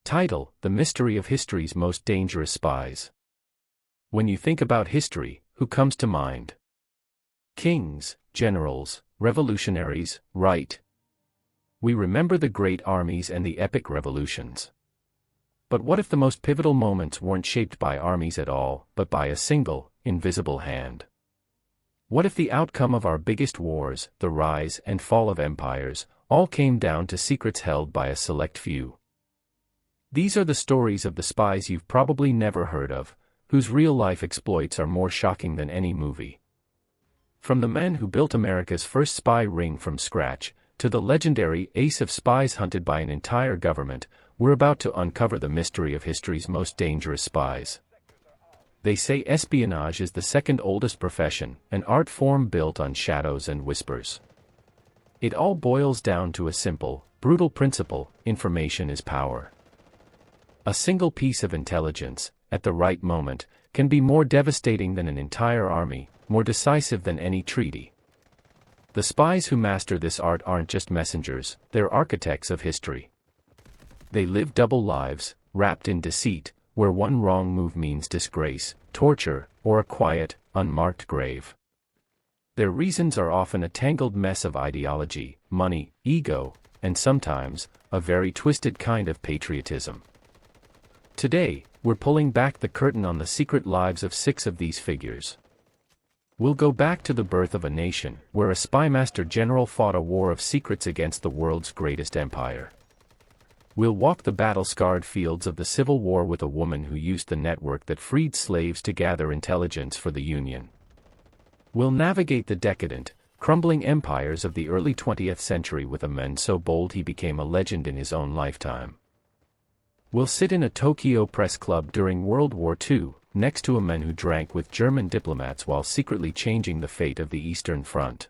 Title: The Mystery of History's Most Dangerous Spies. When you think about history, who comes to mind? Kings, generals, revolutionaries, right? We remember the great armies and the epic revolutions. But what if the most pivotal moments weren't shaped by armies at all, but by a single, invisible hand? What if the outcome of our biggest wars, the rise and fall of empires, all came down to secrets held by a select few? These are the stories of the spies you've probably never heard of, whose real-life exploits are more shocking than any movie. From the men who built America's first spy ring from scratch, to the legendary ace of spies hunted by an entire government, we're about to uncover the mystery of history's most dangerous spies. They say espionage is the second oldest profession, an art form built on shadows and whispers. It all boils down to a simple, brutal principle: information is power. A single piece of intelligence, at the right moment, can be more devastating than an entire army, more decisive than any treaty. The spies who master this art aren't just messengers, they're architects of history. They live double lives, wrapped in deceit, where one wrong move means disgrace, torture, or a quiet, unmarked grave. Their reasons are often a tangled mess of ideology, money, ego, and sometimes, a very twisted kind of patriotism. Today, we're pulling back the curtain on the secret lives of 6 of these figures. We'll go back to the birth of a nation, where a spymaster general fought a war of secrets against the world's greatest empire. We'll walk the battle-scarred fields of the Civil War with a woman who used the network that freed slaves to gather intelligence for the Union. We'll navigate the decadent, crumbling empires of the early 20th century with a man so bold he became a legend in his own lifetime. We'll sit in a Tokyo press club during World War II, next to a man who drank with German diplomats while secretly changing the fate of the Eastern Front.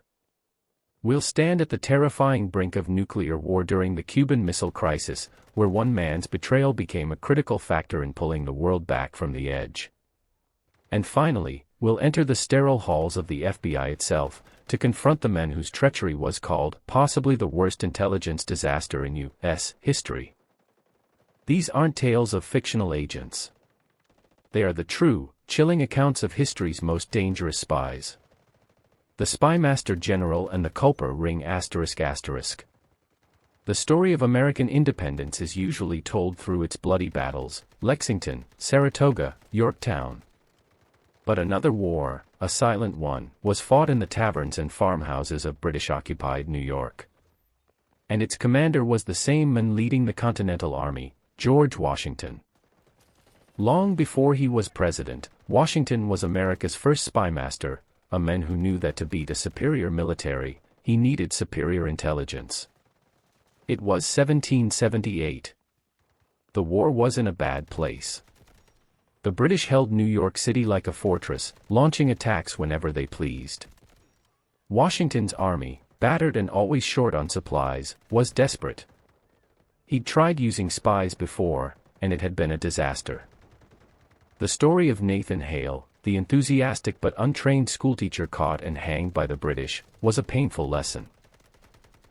We'll stand at the terrifying brink of nuclear war during the Cuban Missile Crisis, where one man's betrayal became a critical factor in pulling the world back from the edge. And finally, we'll enter the sterile halls of the FBI itself, to confront the men whose treachery was called possibly the worst intelligence disaster in U.S. history. These aren't tales of fictional agents. They are the true, chilling accounts of history's most dangerous spies. The Spymaster General and the Culper Ring ****. The story of American independence is usually told through its bloody battles: Lexington, Saratoga, Yorktown. But another war, a silent one, was fought in the taverns and farmhouses of British-occupied New York. And its commander was the same man leading the Continental Army, George Washington. Long before he was president, Washington was America's first spymaster, a man who knew that to beat a superior military, he needed superior intelligence. It was 1778. The war was in a bad place. The British held New York City like a fortress, launching attacks whenever they pleased. Washington's army, battered and always short on supplies, was desperate. He'd tried using spies before, and it had been a disaster. The story of Nathan Hale, the enthusiastic but untrained schoolteacher caught and hanged by the British, was a painful lesson.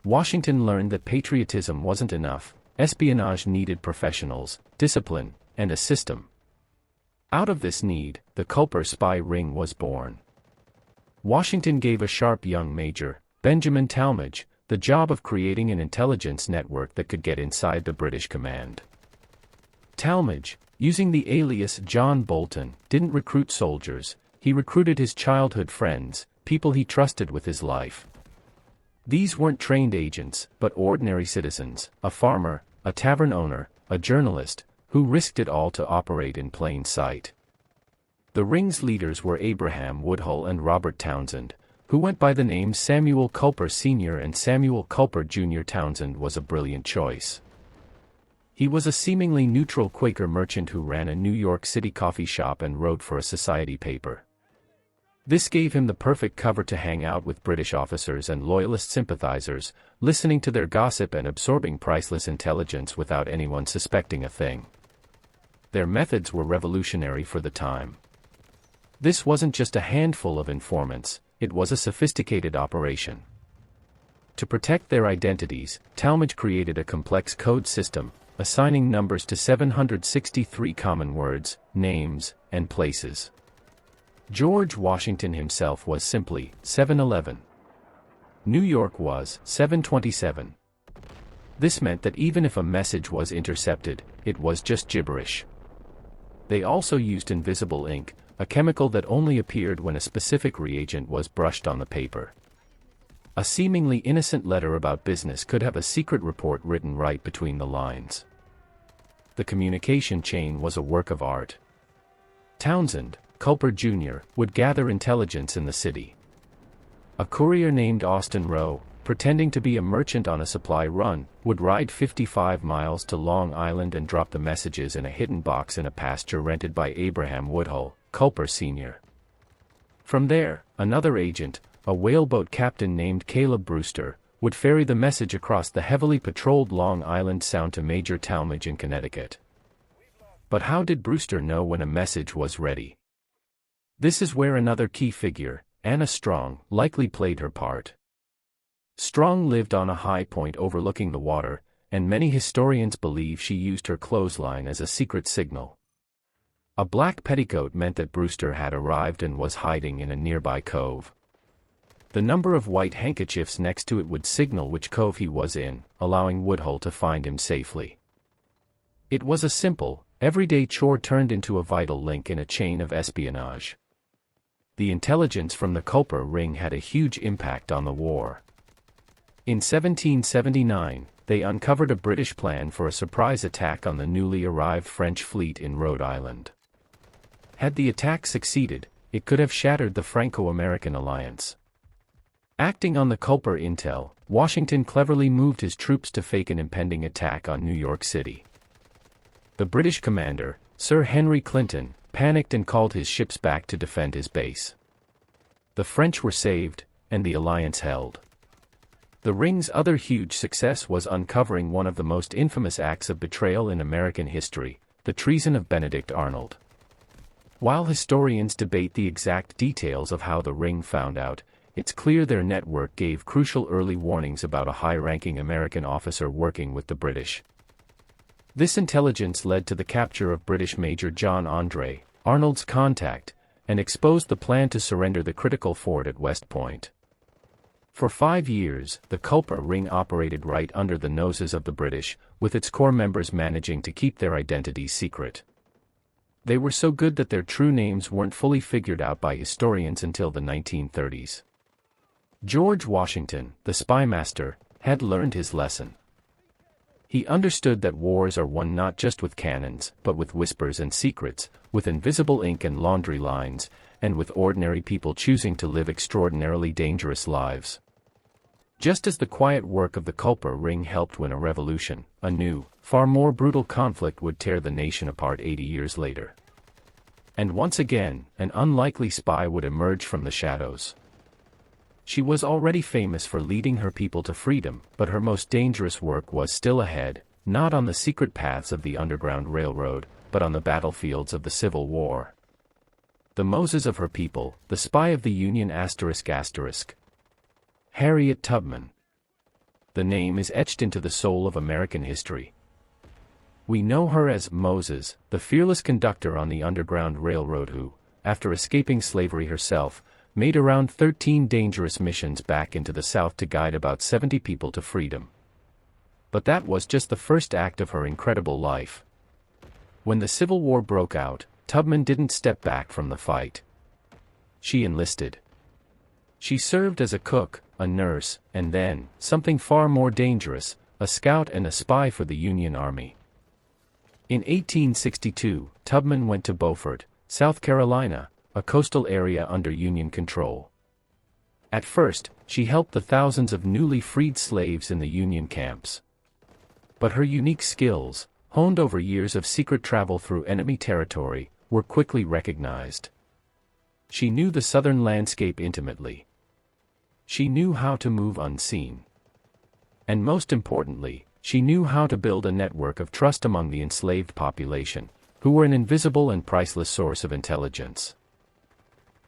Washington learned that patriotism wasn't enough, espionage needed professionals, discipline, and a system. Out of this need, the Culper spy ring was born. Washington gave a sharp young major, Benjamin Talmadge, the job of creating an intelligence network that could get inside the British command. Talmadge, using the alias John Bolton, didn't recruit soldiers, he recruited his childhood friends, people he trusted with his life. These weren't trained agents, but ordinary citizens, a farmer, a tavern owner, a journalist, who risked it all to operate in plain sight. The ring's leaders were Abraham Woodhull and Robert Townsend, who went by the names Samuel Culper Sr. and Samuel Culper Jr. Townsend was a brilliant choice. He was a seemingly neutral Quaker merchant who ran a New York City coffee shop and wrote for a society paper. This gave him the perfect cover to hang out with British officers and Loyalist sympathizers, listening to their gossip and absorbing priceless intelligence without anyone suspecting a thing. Their methods were revolutionary for the time. This wasn't just a handful of informants, it was a sophisticated operation. To protect their identities, Talmadge created a complex code system, assigning numbers to 763 common words, names, and places. George Washington himself was simply 711. New York was 727. This meant that even if a message was intercepted, it was just gibberish. They also used invisible ink, a chemical that only appeared when a specific reagent was brushed on the paper. A seemingly innocent letter about business could have a secret report written right between the lines. The communication chain was a work of art. Townsend, Culper Jr., would gather intelligence in the city. A courier named Austin Rowe, pretending to be a merchant on a supply run, would ride 55 miles to Long Island and drop the messages in a hidden box in a pasture rented by Abraham Woodhull, Culper Sr. From there, another agent, a whaleboat captain named Caleb Brewster, would ferry the message across the heavily patrolled Long Island Sound to Major Talmadge in Connecticut. But how did Brewster know when a message was ready? This is where another key figure, Anna Strong, likely played her part. Strong lived on a high point overlooking the water, and many historians believe she used her clothesline as a secret signal. A black petticoat meant that Brewster had arrived and was hiding in a nearby cove. The number of white handkerchiefs next to it would signal which cove he was in, allowing Woodhull to find him safely. It was a simple, everyday chore turned into a vital link in a chain of espionage. The intelligence from the Culper Ring had a huge impact on the war. In 1779, they uncovered a British plan for a surprise attack on the newly arrived French fleet in Rhode Island. Had the attack succeeded, it could have shattered the Franco-American alliance. Acting on the Culper intel, Washington cleverly moved his troops to fake an impending attack on New York City. The British commander, Sir Henry Clinton, panicked and called his ships back to defend his base. The French were saved, and the alliance held. The Ring's other huge success was uncovering one of the most infamous acts of betrayal in American history, the treason of Benedict Arnold. While historians debate the exact details of how the Ring found out, it's clear their network gave crucial early warnings about a high-ranking American officer working with the British. This intelligence led to the capture of British Major John Andre, Arnold's contact, and exposed the plan to surrender the critical fort at West Point. For 5 years, the Culper Ring operated right under the noses of the British, with its core members managing to keep their identities secret. They were so good that their true names weren't fully figured out by historians until the 1930s. George Washington, the spymaster, had learned his lesson. He understood that wars are won not just with cannons, but with whispers and secrets, with invisible ink and laundry lines, and with ordinary people choosing to live extraordinarily dangerous lives. Just as the quiet work of the Culper Ring helped win a revolution, a new, far more brutal conflict would tear the nation apart 80 years later. And once again, an unlikely spy would emerge from the shadows. She was already famous for leading her people to freedom, but her most dangerous work was still ahead, not on the secret paths of the Underground Railroad, but on the battlefields of the Civil War. The Moses of her people, the spy of the Union ***. Harriet Tubman. The name is etched into the soul of American history. We know her as Moses, the fearless conductor on the Underground Railroad who, after escaping slavery herself, made around 13 dangerous missions back into the South to guide about 70 people to freedom. But that was just the first act of her incredible life. When the Civil War broke out, Tubman didn't step back from the fight. She enlisted. She served as a cook, a nurse, and then, something far more dangerous, a scout and a spy for the Union Army. In 1862, Tubman went to Beaufort, South Carolina, a coastal area under Union control. At first, she helped the thousands of newly freed slaves in the Union camps. But her unique skills, honed over years of secret travel through enemy territory, were quickly recognized. She knew the southern landscape intimately. She knew how to move unseen. And most importantly, she knew how to build a network of trust among the enslaved population, who were an invisible and priceless source of intelligence.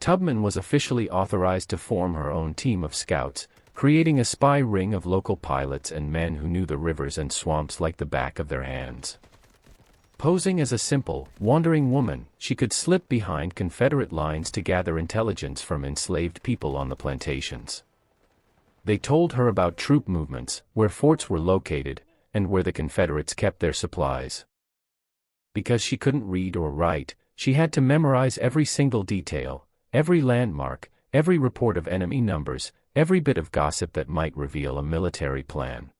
Tubman was officially authorized to form her own team of scouts, creating a spy ring of local pilots and men who knew the rivers and swamps like the back of their hands. Posing as a simple, wandering woman, she could slip behind Confederate lines to gather intelligence from enslaved people on the plantations. They told her about troop movements, where forts were located, and where the Confederates kept their supplies. Because she couldn't read or write, she had to memorize every single detail, every landmark, every report of enemy numbers, every bit of gossip that might reveal a military plan.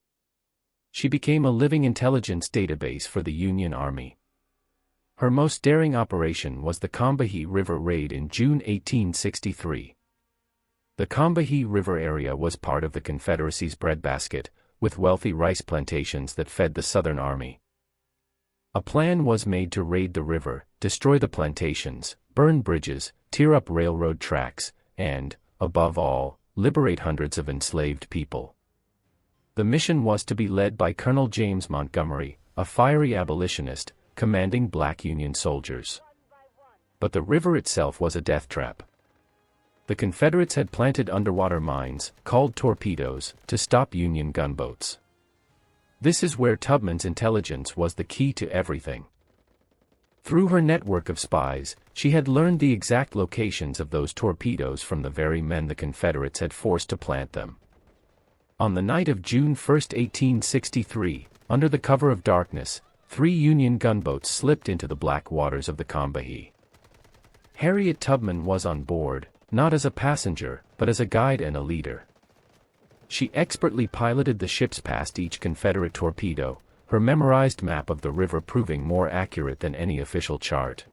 She became a living intelligence database for the Union Army. Her most daring operation was the Combahee River Raid in June 1863. The Combahee River area was part of the Confederacy's breadbasket, with wealthy rice plantations that fed the Southern Army. A plan was made to raid the river, destroy the plantations, burn bridges, tear up railroad tracks, and, above all, liberate hundreds of enslaved people. The mission was to be led by Colonel James Montgomery, a fiery abolitionist, commanding black Union soldiers. But the river itself was a death trap. The Confederates had planted underwater mines, called torpedoes, to stop Union gunboats. This is where Tubman's intelligence was the key to everything. Through her network of spies, she had learned the exact locations of those torpedoes from the very men the Confederates had forced to plant them. On the night of June 1, 1863, under the cover of darkness, 3 Union gunboats slipped into the black waters of the Combahee. Harriet Tubman was on board, not as a passenger, but as a guide and a leader. She expertly piloted the ships past each Confederate torpedo, her memorized map of the river proving more accurate than any official chart.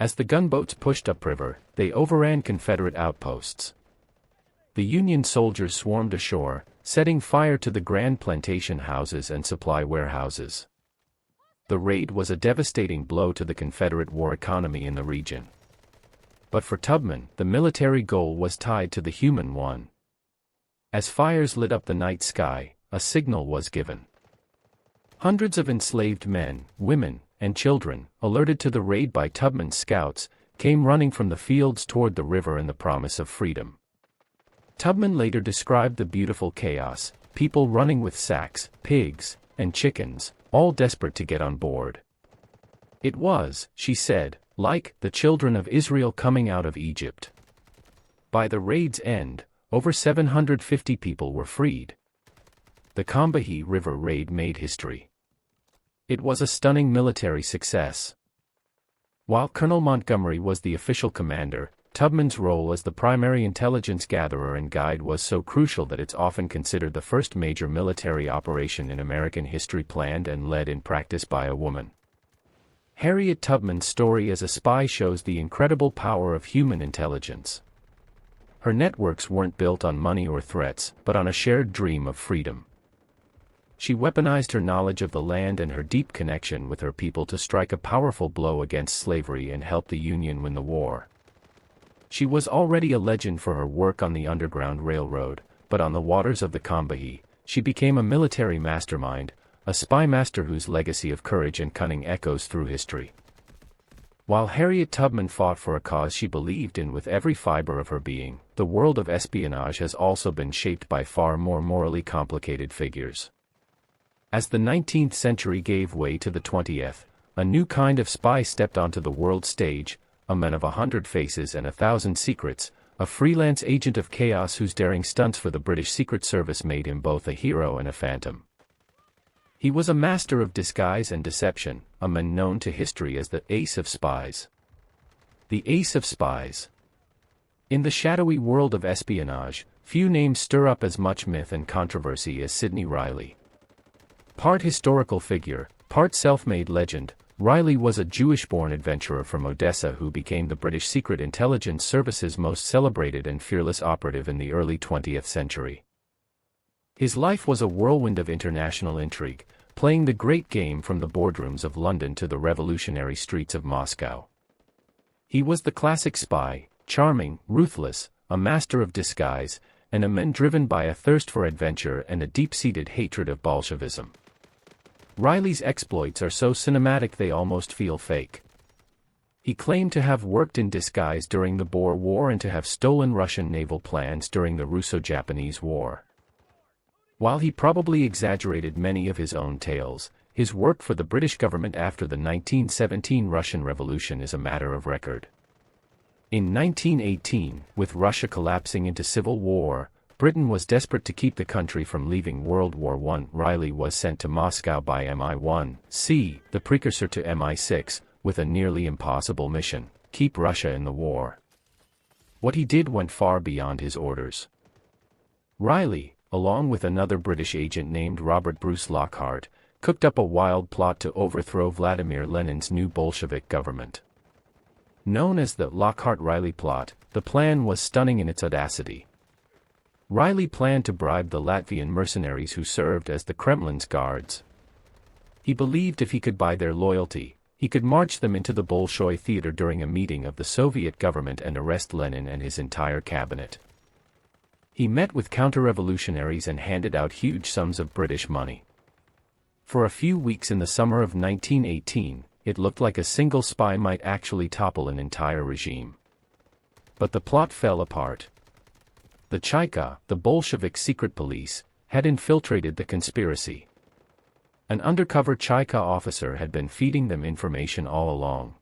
As the gunboats pushed upriver, they overran Confederate outposts. The Union soldiers swarmed ashore, setting fire to the Grand Plantation houses and supply warehouses. The raid was a devastating blow to the Confederate war economy in the region. But for Tubman, the military goal was tied to the human one. As fires lit up the night sky, a signal was given. Hundreds of enslaved men, women, and children, alerted to the raid by Tubman's scouts, came running from the fields toward the river in the promise of freedom. Tubman later described the beautiful chaos, people running with sacks, pigs, and chickens, all desperate to get on board. It was, she said, like the children of Israel coming out of Egypt. By the raid's end, over 750 people were freed. The Combahee River Raid made history. It was a stunning military success. While Colonel Montgomery was the official commander, Tubman's role as the primary intelligence gatherer and guide was so crucial that it's often considered the first major military operation in American history planned and led in practice by a woman. Harriet Tubman's story as a spy shows the incredible power of human intelligence. Her networks weren't built on money or threats, but on a shared dream of freedom. She weaponized her knowledge of the land and her deep connection with her people to strike a powerful blow against slavery and help the Union win the war. She was already a legend for her work on the Underground Railroad, but on the waters of the Combahee, she became a military mastermind, a spy master whose legacy of courage and cunning echoes through history. While Harriet Tubman fought for a cause she believed in with every fiber of her being, the world of espionage has also been shaped by far more morally complicated figures. As the 19th century gave way to the 20th, a new kind of spy stepped onto the world stage, a man of 100 faces and 1,000 secrets, a freelance agent of chaos whose daring stunts for the British Secret Service made him both a hero and a phantom. He was a master of disguise and deception, a man known to history as the Ace of Spies. The Ace of Spies. In the shadowy world of espionage, few names stir up as much myth and controversy as Sidney Reilly. Part historical figure, part self-made legend, Reilly was a Jewish-born adventurer from Odessa who became the British Secret Intelligence Service's most celebrated and fearless operative in the early 20th century. His life was a whirlwind of international intrigue, playing the great game from the boardrooms of London to the revolutionary streets of Moscow. He was the classic spy, charming, ruthless, a master of disguise, and a man driven by a thirst for adventure and a deep-seated hatred of Bolshevism. Reilly's exploits are so cinematic they almost feel fake. He claimed to have worked in disguise during the Boer War and to have stolen Russian naval plans during the Russo-Japanese War. While he probably exaggerated many of his own tales, his work for the British government after the 1917 Russian Revolution is a matter of record. In 1918, with Russia collapsing into civil war, Britain was desperate to keep the country from leaving World War I. Riley was sent to Moscow by MI1C, the precursor to MI6, with a nearly impossible mission: keep Russia in the war. What he did went far beyond his orders. Riley, along with another British agent named Robert Bruce Lockhart, cooked up a wild plot to overthrow Vladimir Lenin's new Bolshevik government. Known as the Lockhart-Riley plot, the plan was stunning in its audacity. Riley planned to bribe the Latvian mercenaries who served as the Kremlin's guards. He believed if he could buy their loyalty, he could march them into the Bolshoi Theater during a meeting of the Soviet government and arrest Lenin and his entire cabinet. He met with counter-revolutionaries and handed out huge sums of British money. For a few weeks in the summer of 1918, it looked like a single spy might actually topple an entire regime. But the plot fell apart. The Chaika, the Bolshevik secret police, had infiltrated the conspiracy. An undercover Chaika officer had been feeding them information all along.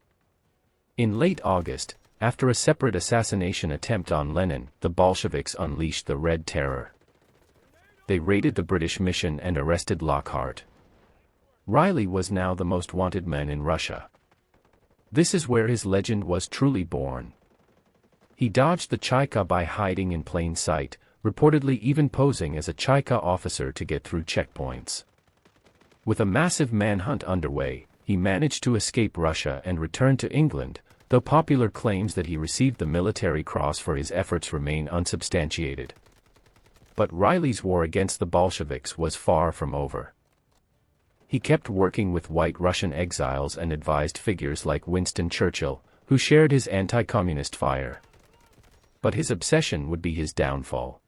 In late August, after a separate assassination attempt on Lenin, the Bolsheviks unleashed the Red Terror. They raided the British mission and arrested Lockhart. Riley was now the most wanted man in Russia. This is where his legend was truly born. He dodged the Chaika by hiding in plain sight, reportedly even posing as a Chaika officer to get through checkpoints. With a massive manhunt underway, he managed to escape Russia and return to England, though popular claims that he received the Military Cross for his efforts remain unsubstantiated. But Riley's war against the Bolsheviks was far from over. He kept working with white Russian exiles and advised figures like Winston Churchill, who shared his anti-communist fire. But his obsession would be his downfall.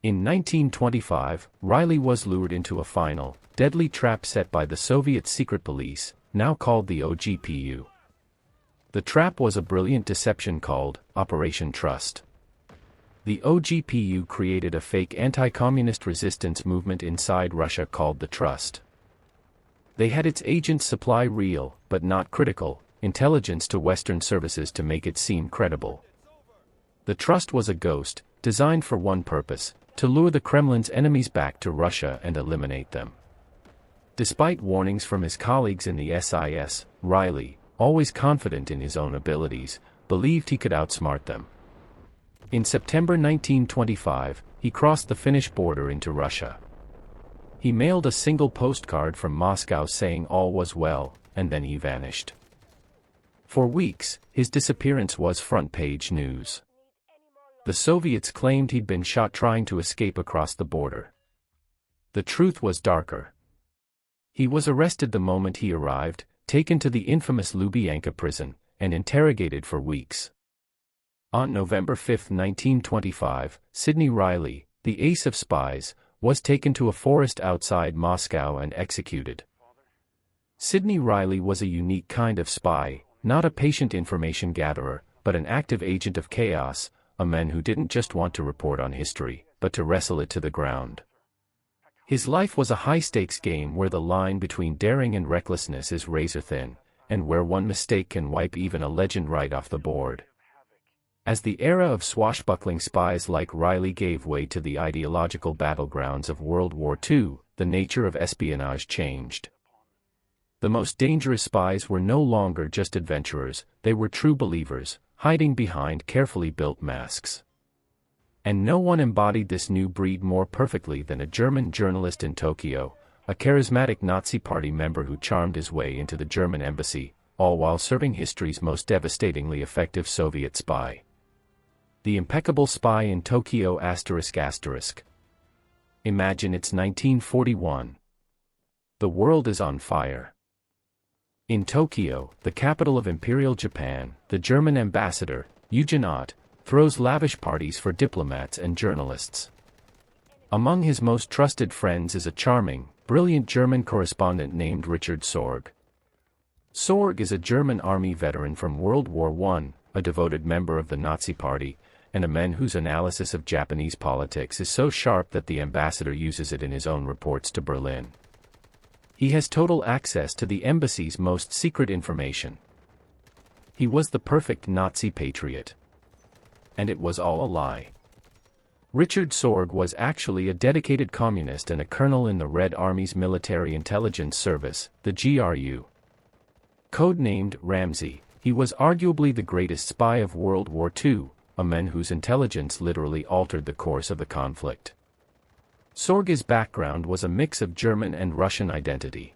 In 1925, Riley was lured into a final, deadly trap set by the Soviet secret police, now called the OGPU. The trap was a brilliant deception called Operation Trust. The OGPU created a fake anti-communist resistance movement inside Russia called the Trust. They had its agents supply real, but not critical, intelligence to Western services to make it seem credible. The Trust was a ghost, designed for one purpose: to lure the Kremlin's enemies back to Russia and eliminate them. Despite warnings from his colleagues in the SIS, Riley, always confident in his own abilities, believed he could outsmart them. In September 1925, he crossed the Finnish border into Russia. He mailed a single postcard from Moscow saying all was well, and then he vanished. For weeks, his disappearance was front-page news. The Soviets claimed he'd been shot trying to escape across the border. The truth was darker. He was arrested the moment he arrived, taken to the infamous Lubyanka prison, and interrogated for weeks. On November 5, 1925, Sidney Riley, the ace of spies, was taken to a forest outside Moscow and executed. Sidney Riley was a unique kind of spy, not a patient information gatherer, but an active agent of chaos, a man who didn't just want to report on history, but to wrestle it to the ground. His life was a high-stakes game where the line between daring and recklessness is razor-thin, and where one mistake can wipe even a legend right off the board. As the era of swashbuckling spies like Riley gave way to the ideological battlegrounds of World War II, the nature of espionage changed. The most dangerous spies were no longer just adventurers, they were true believers, hiding behind carefully built masks. And no one embodied this new breed more perfectly than a German journalist in Tokyo, a charismatic Nazi Party member who charmed his way into the German embassy, all while serving history's most devastatingly effective Soviet spy. The impeccable spy in Tokyo ****. Imagine it's 1941. The world is on fire. In Tokyo, the capital of Imperial Japan, the German ambassador, Eugen Ott, throws lavish parties for diplomats and journalists. Among his most trusted friends is a charming, brilliant German correspondent named Richard Sorge. Sorg is a German army veteran from World War I, a devoted member of the Nazi Party, and a man whose analysis of Japanese politics is so sharp that the ambassador uses it in his own reports to Berlin. He has total access to the embassy's most secret information. He was the perfect Nazi patriot. And it was all a lie. Richard Sorg was actually a dedicated communist and a colonel in the Red Army's Military Intelligence Service, the GRU. Codenamed Ramsey, he was arguably the greatest spy of World War II, a man whose intelligence literally altered the course of the conflict. Sorg's background was a mix of German and Russian identity.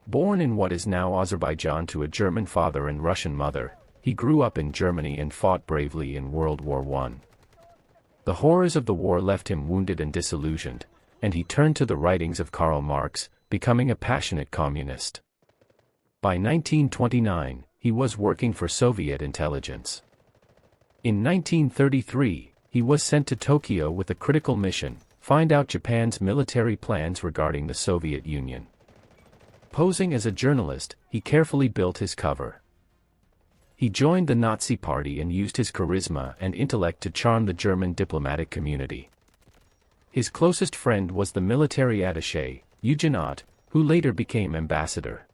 Born in what is now Azerbaijan to a German father and Russian mother, he grew up in Germany and fought bravely in World War I. The horrors of the war left him wounded and disillusioned, and he turned to the writings of Karl Marx, becoming a passionate communist. By 1929, he was working for Soviet intelligence. In 1933, he was sent to Tokyo with a critical mission: find out Japan's military plans regarding the Soviet Union. Posing as a journalist, he carefully built his cover. He joined the Nazi Party and used his charisma and intellect to charm the German diplomatic community. His closest friend was the military attaché, Eugen Ott, who later became ambassador.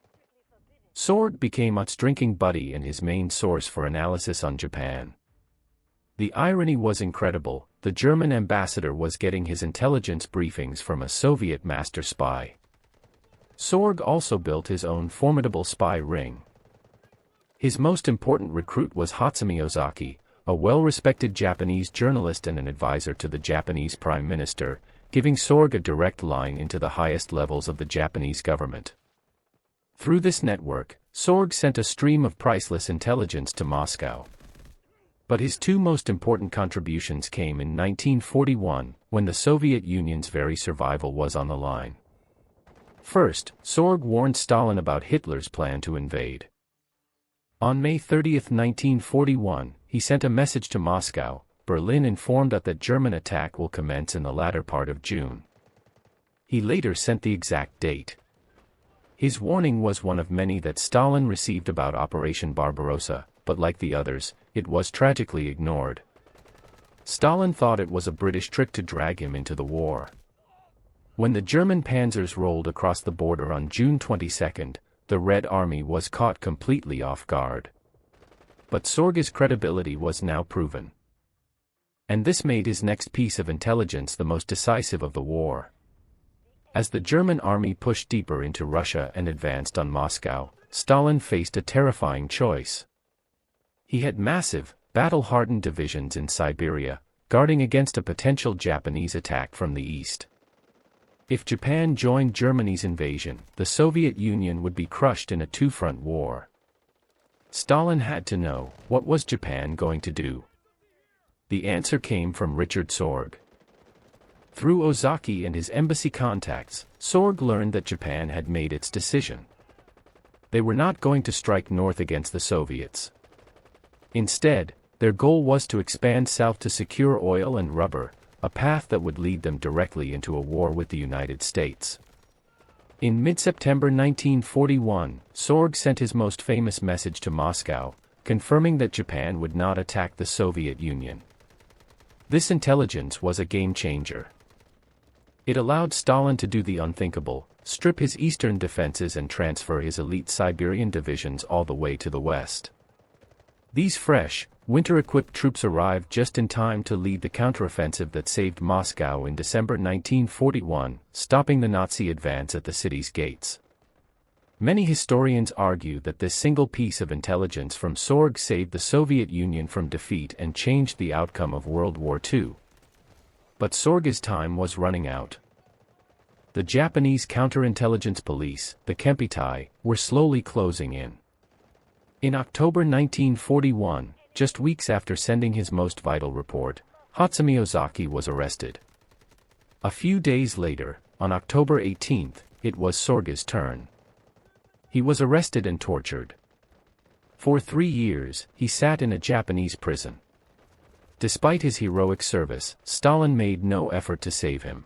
Sorg became Ott's drinking buddy and his main source for analysis on Japan. The irony was incredible: the German ambassador was getting his intelligence briefings from a Soviet master spy. Sorg also built his own formidable spy ring. His most important recruit was Hatsumi Ozaki, a well-respected Japanese journalist and an advisor to the Japanese Prime Minister, giving Sorg a direct line into the highest levels of the Japanese government. Through this network, Sorg sent a stream of priceless intelligence to Moscow. But his two most important contributions came in 1941, when the Soviet Union's very survival was on the line. First, Sorg warned Stalin about Hitler's plan to invade. On May 30, 1941, he sent a message to Moscow. Berlin informed that German attack will commence in the latter part of June. He later sent the exact date. His warning was one of many that Stalin received about Operation Barbarossa, but like the others, it was tragically ignored. Stalin thought it was a British trick to drag him into the war. When the German panzers rolled across the border on June 22, the Red Army was caught completely off guard. But Sorg's credibility was now proven. And this made his next piece of intelligence the most decisive of the war. As the German army pushed deeper into Russia and advanced on Moscow, Stalin faced a terrifying choice. He had massive, battle-hardened divisions in Siberia, guarding against a potential Japanese attack from the east. If Japan joined Germany's invasion, the Soviet Union would be crushed in a two-front war. Stalin had to know, what was Japan going to do? The answer came from Richard Sorg. Through Ozaki and his embassy contacts, Sorg learned that Japan had made its decision. They were not going to strike north against the Soviets. Instead, their goal was to expand south to secure oil and rubber, a path that would lead them directly into a war with the United States. In mid-September 1941, Sorg sent his most famous message to Moscow, confirming that Japan would not attack the Soviet Union. This intelligence was a game-changer. It allowed Stalin to do the unthinkable: strip his eastern defenses and transfer his elite Siberian divisions all the way to the west. These fresh, winter-equipped troops arrived just in time to lead the counteroffensive that saved Moscow in December 1941, stopping the Nazi advance at the city's gates. Many historians argue that this single piece of intelligence from Sorg saved the Soviet Union from defeat and changed the outcome of World War II. But Sorg's time was running out. The Japanese counterintelligence police, the Kempeitai, were slowly closing in. In October 1941, just weeks after sending his most vital report, Hatsumi Ozaki was arrested. A few days later, on October 18, it was Sorg's turn. He was arrested and tortured. For 3 years, he sat in a Japanese prison. Despite his heroic service, Stalin made no effort to save him.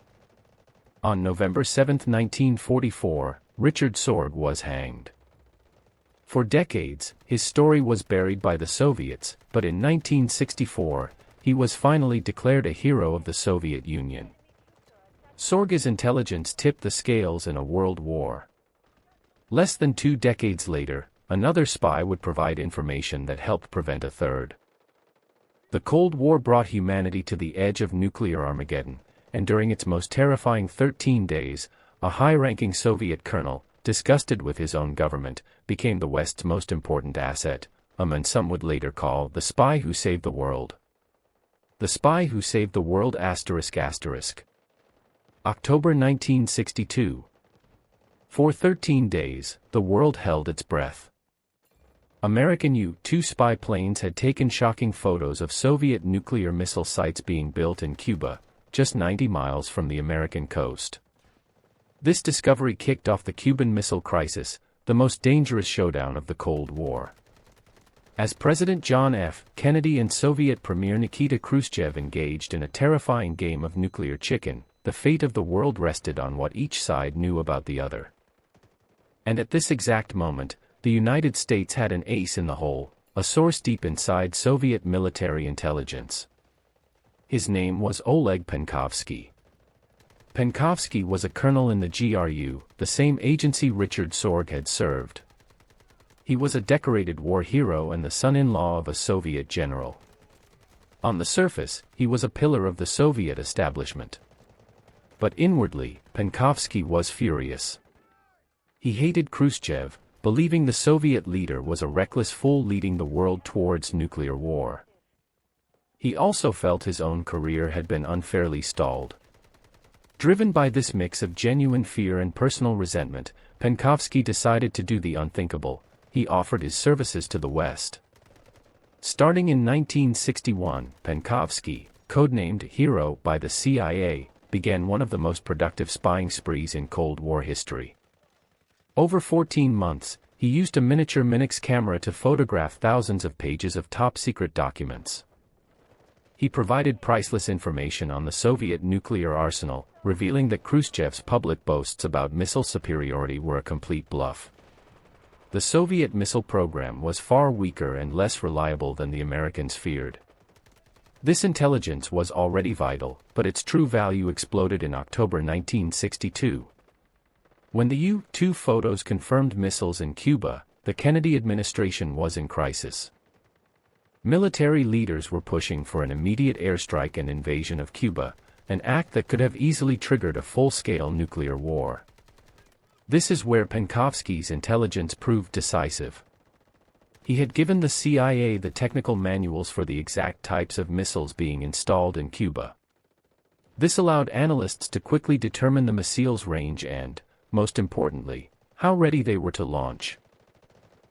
On November 7, 1944, Richard Sorg was hanged. For decades, his story was buried by the Soviets, but in 1964, he was finally declared a hero of the Soviet Union. Sorga's intelligence tipped the scales in a world war. Less than 2 decades later, another spy would provide information that helped prevent a third. The Cold War brought humanity to the edge of nuclear Armageddon, and during its most terrifying 13 days, a high-ranking Soviet colonel, disgusted with his own government, became the West's most important asset, a man some would later call the spy who saved the world. The spy who saved the world ****. October 1962. For 13 days, the world held its breath. American U-2 spy planes had taken shocking photos of Soviet nuclear missile sites being built in Cuba, just 90 miles from the American coast. This discovery kicked off the Cuban Missile Crisis, the most dangerous showdown of the Cold War. As President John F. Kennedy and Soviet Premier Nikita Khrushchev engaged in a terrifying game of nuclear chicken, the fate of the world rested on what each side knew about the other. And at this exact moment, the United States had an ace in the hole, a source deep inside Soviet military intelligence. His name was Oleg Penkovsky. Penkovsky was a colonel in the GRU, the same agency Richard Sorge had served. He was a decorated war hero and the son-in-law of a Soviet general. On the surface, he was a pillar of the Soviet establishment. But inwardly, Penkovsky was furious. He hated Khrushchev, believing the Soviet leader was a reckless fool leading the world towards nuclear war. He also felt his own career had been unfairly stalled. Driven by this mix of genuine fear and personal resentment, Penkovsky decided to do the unthinkable. He offered his services to the West. Starting in 1961, Penkovsky, codenamed Hero by the CIA, began one of the most productive spying sprees in Cold War history. Over 14 months, he used a miniature Minix camera to photograph thousands of pages of top-secret documents. He provided priceless information on the Soviet nuclear arsenal, revealing that Khrushchev's public boasts about missile superiority were a complete bluff. The Soviet missile program was far weaker and less reliable than the Americans feared. This intelligence was already vital, but its true value exploded in October 1962. When the U-2 photos confirmed missiles in Cuba, the Kennedy administration was in crisis. Military leaders were pushing for an immediate airstrike and invasion of Cuba, an act that could have easily triggered a full-scale nuclear war. This is where Penkovsky's intelligence proved decisive. He had given the CIA the technical manuals for the exact types of missiles being installed in Cuba. This allowed analysts to quickly determine the missiles' range and, most importantly, how ready they were to launch.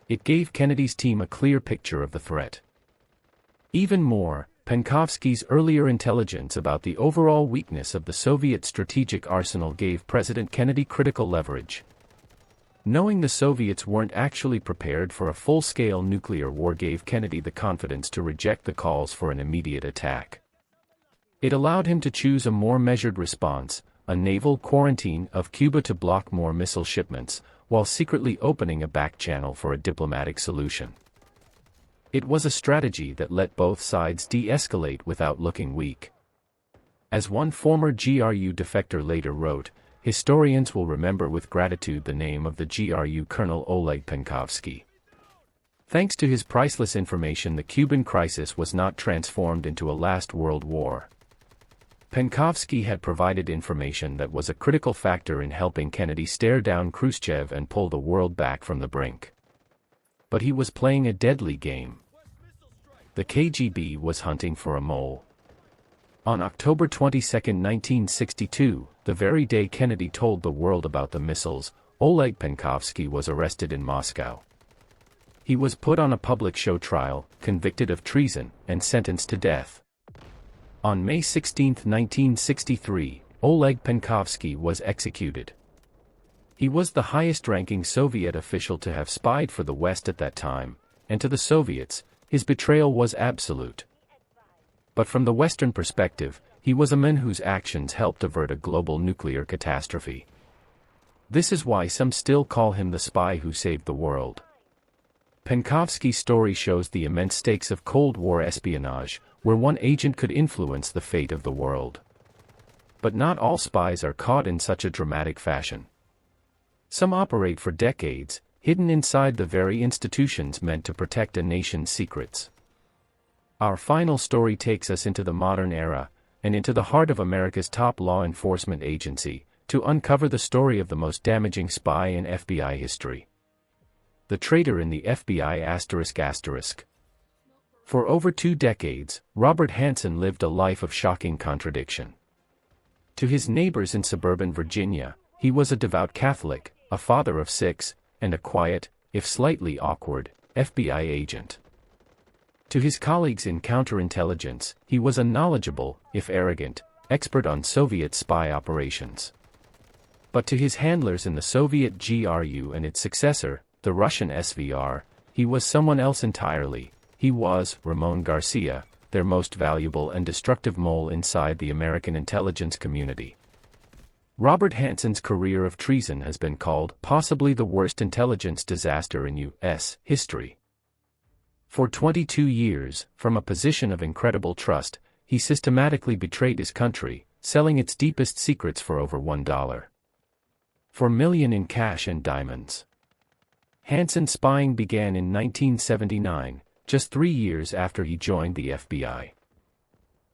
It gave Kennedy's team a clear picture of the threat. Even more, Penkovsky's earlier intelligence about the overall weakness of the Soviet strategic arsenal gave President Kennedy critical leverage. Knowing the Soviets weren't actually prepared for a full-scale nuclear war gave Kennedy the confidence to reject the calls for an immediate attack. It allowed him to choose a more measured response, a naval quarantine of Cuba to block more missile shipments, while secretly opening a back channel for a diplomatic solution. It was a strategy that let both sides de-escalate without looking weak. As one former GRU defector later wrote, historians will remember with gratitude the name of the GRU Colonel Oleg Penkovsky. Thanks to his priceless information, the Cuban crisis was not transformed into a last world war. Penkovsky had provided information that was a critical factor in helping Kennedy stare down Khrushchev and pull the world back from the brink. But he was playing a deadly game. The KGB was hunting for a mole. On October 22, 1962, the very day Kennedy told the world about the missiles, Oleg Penkovsky was arrested in Moscow. He was put on a public show trial, convicted of treason, and sentenced to death. On May 16, 1963, Oleg Penkovsky was executed. He was the highest-ranking Soviet official to have spied for the West at that time, and to the Soviets, his betrayal was absolute. But from the Western perspective, he was a man whose actions helped avert a global nuclear catastrophe. This is why some still call him the spy who saved the world. Penkovsky's story shows the immense stakes of Cold War espionage, where one agent could influence the fate of the world. But not all spies are caught in such a dramatic fashion. Some operate for decades, hidden inside the very institutions meant to protect a nation's secrets. Our final story takes us into the modern era, and into the heart of America's top law enforcement agency, to uncover the story of the most damaging spy in FBI history. The traitor in the FBI***. For over 2 decades, Robert Hanssen lived a life of shocking contradiction. To his neighbors in suburban Virginia, he was a devout Catholic, a father of 6, and a quiet, if slightly awkward, FBI agent. To his colleagues in counterintelligence, he was a knowledgeable, if arrogant, expert on Soviet spy operations. But to his handlers in the Soviet GRU and its successor, the Russian SVR, he was someone else entirely. He was, Ramon Garcia, their most valuable and destructive mole inside the American intelligence community. Robert Hanssen's career of treason has been called possibly the worst intelligence disaster in U.S. history. For 22 years, from a position of incredible trust, he systematically betrayed his country, selling its deepest secrets for over $1 million in cash and diamonds. Hanssen spying began in 1979, just 3 years after he joined the FBI.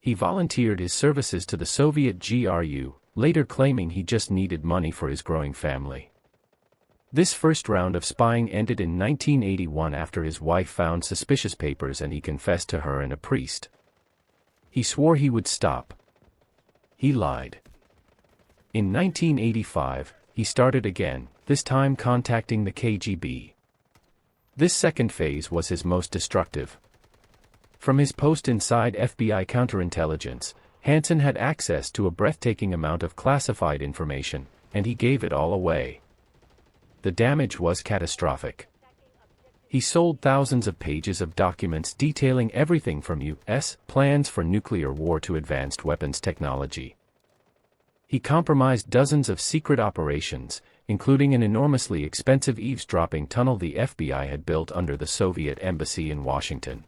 He volunteered his services to the Soviet GRU, later claiming he just needed money for his growing family. This first round of spying ended in 1981 after his wife found suspicious papers and he confessed to her and a priest. He swore he would stop. He lied. In 1985, he started again, this time contacting the KGB. This second phase was his most destructive. From his post inside FBI counterintelligence, Hanssen had access to a breathtaking amount of classified information, and he gave it all away. The damage was catastrophic. He sold thousands of pages of documents detailing everything from U.S. plans for nuclear war to advanced weapons technology. He compromised dozens of secret operations, including an enormously expensive eavesdropping tunnel the FBI had built under the Soviet embassy in Washington.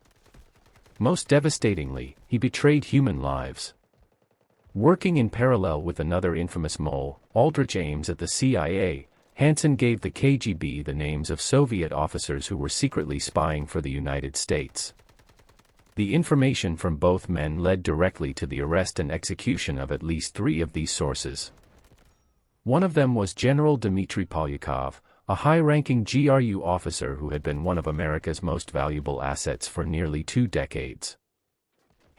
Most devastatingly, he betrayed human lives. Working in parallel with another infamous mole, Aldrich Ames at the CIA, Hanssen gave the KGB the names of Soviet officers who were secretly spying for the United States. The information from both men led directly to the arrest and execution of at least 3 of these sources. One of them was General Dmitry Polyakov, a high-ranking GRU officer who had been one of America's most valuable assets for nearly 2 decades.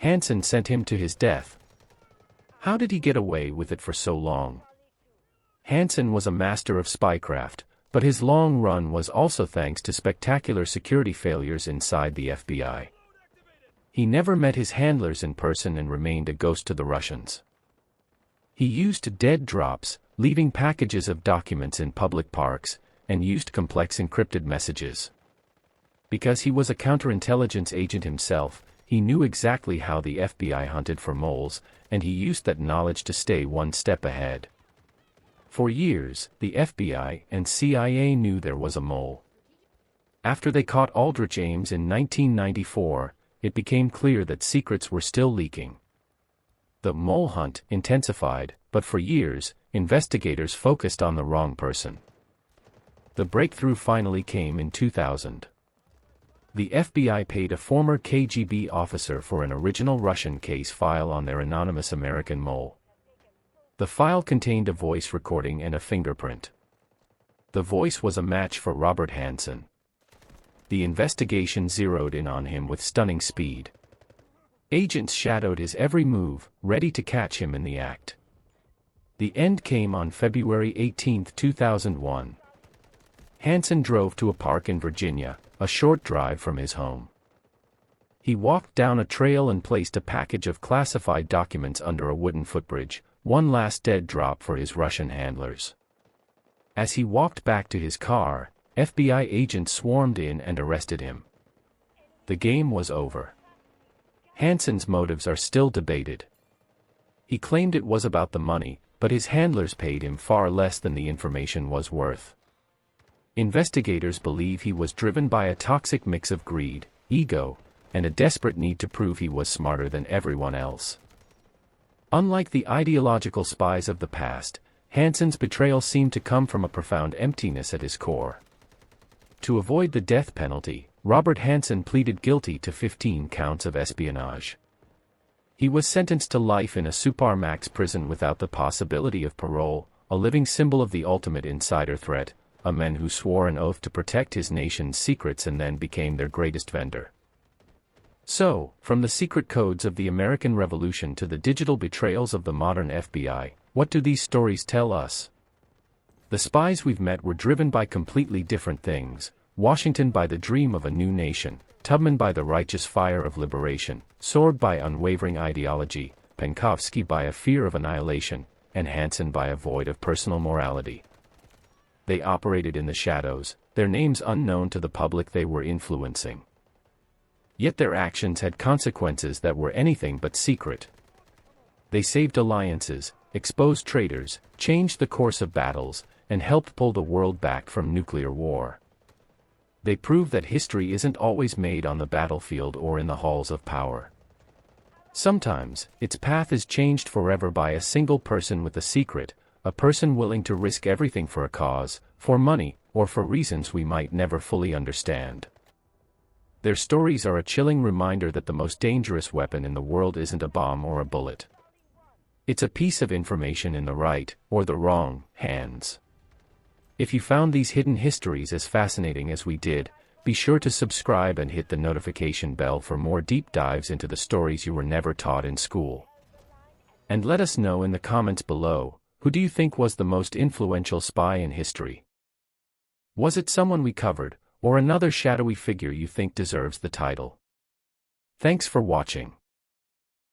Hanssen sent him to his death. How did he get away with it for so long? Hanssen was a master of spycraft, but his long run was also thanks to spectacular security failures inside the FBI. He never met his handlers in person and remained a ghost to the Russians. He used dead drops, leaving packages of documents in public parks, and used complex encrypted messages. Because he was a counterintelligence agent himself, he knew exactly how the FBI hunted for moles, and he used that knowledge to stay one step ahead. For years, the FBI and CIA knew there was a mole. After they caught Aldrich Ames in 1994, it became clear that secrets were still leaking. The mole hunt intensified, but for years, investigators focused on the wrong person. The breakthrough finally came in 2000. The FBI paid a former KGB officer for an original Russian case file on their anonymous American mole. The file contained a voice recording and a fingerprint. The voice was a match for Robert Hanssen. The investigation zeroed in on him with stunning speed. Agents shadowed his every move, ready to catch him in the act. The end came on February 18, 2001. Hanssen drove to a park in Virginia, a short drive from his home. He walked down a trail and placed a package of classified documents under a wooden footbridge, one last dead drop for his Russian handlers. As he walked back to his car, FBI agents swarmed in and arrested him. The game was over. Hanssen's motives are still debated. He claimed it was about the money, but his handlers paid him far less than the information was worth. Investigators believe he was driven by a toxic mix of greed, ego, and a desperate need to prove he was smarter than everyone else. Unlike the ideological spies of the past, Hansen's betrayal seemed to come from a profound emptiness at his core. To avoid the death penalty, Robert Hansen pleaded guilty to 15 counts of espionage. He was sentenced to life in a supermax prison without the possibility of parole, a living symbol of the ultimate insider threat, a man who swore an oath to protect his nation's secrets and then became their greatest vendor. So, from the secret codes of the American Revolution to the digital betrayals of the modern FBI, what do these stories tell us? The spies we've met were driven by completely different things: Washington by the dream of a new nation, Tubman by the righteous fire of liberation, Sword by unwavering ideology, Penkovsky by a fear of annihilation, and Hansen by a void of personal morality. They operated in the shadows, their names unknown to the public they were influencing. Yet their actions had consequences that were anything but secret. They saved alliances, exposed traitors, changed the course of battles, and helped pull the world back from nuclear war. They prove that history isn't always made on the battlefield or in the halls of power. Sometimes, its path is changed forever by a single person with a secret, a person willing to risk everything for a cause, for money, or for reasons we might never fully understand. Their stories are a chilling reminder that the most dangerous weapon in the world isn't a bomb or a bullet. It's a piece of information in the right, or the wrong, hands. If you found these hidden histories as fascinating as we did, be sure to subscribe and hit the notification bell for more deep dives into the stories you were never taught in school. And let us know in the comments below, who do you think was the most influential spy in history? Was it someone we covered, or another shadowy figure you think deserves the title? Thanks for watching.